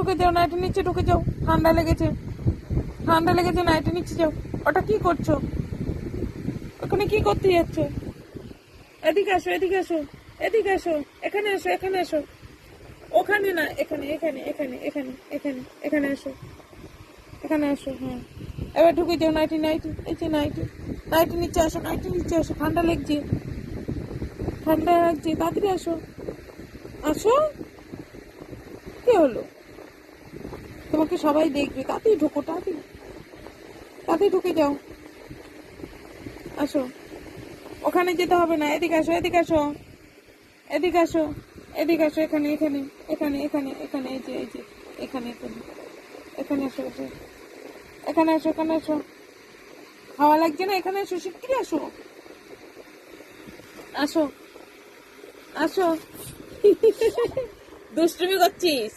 ঢুকে যাও, নাইটের নিচে ঢুকে যাও, ঠান্ডা লেগেছে, ঠান্ডা লেগেছে, নাইটের নিচে যাও। ওটা কি করছো? ওখানে কি করতে যাচ্ছ? এদিকে আসো, এদিকে আসো, এদিকে আসো, এখানে আসো, এখানে আসো। ওখানে না, এখানে এখানে এখানে এখানে এখানে এখানে আসো, এখানে আসো। হ্যাঁ, এবার ঢুকে যাও। নাইটি নাইটি, এই যে নাইটি, নাইটি নিচে আসো, নাইটি নিচে আসো, ঠান্ডা লাগছে, ঠান্ডা লাগছে, তাড়াতাড়ি আসো, আসো। কি হলো? তোমাকে সবাই দেখবে, তাড়াতাড়ি ঢোকো, তাড়াতাড়ি, তাড়াতাড়ি ঢুকে যাও, আসো। ওখানে যেতে হবে না, এদিকে আসো, এদিকে আসো, এদিকে আসো, এদিকে আসো, এখানে এখানে এখানে এখানে এখানে, এই যে এই যে এখানে এখানে এখানে আসো, আসো, এখানে আসো, এখানে আসো। হাওয়া লাগছে না? এখানে আসো, শিগগিরই আসো, আসো, আসো। দুষ্টুমি করছিস?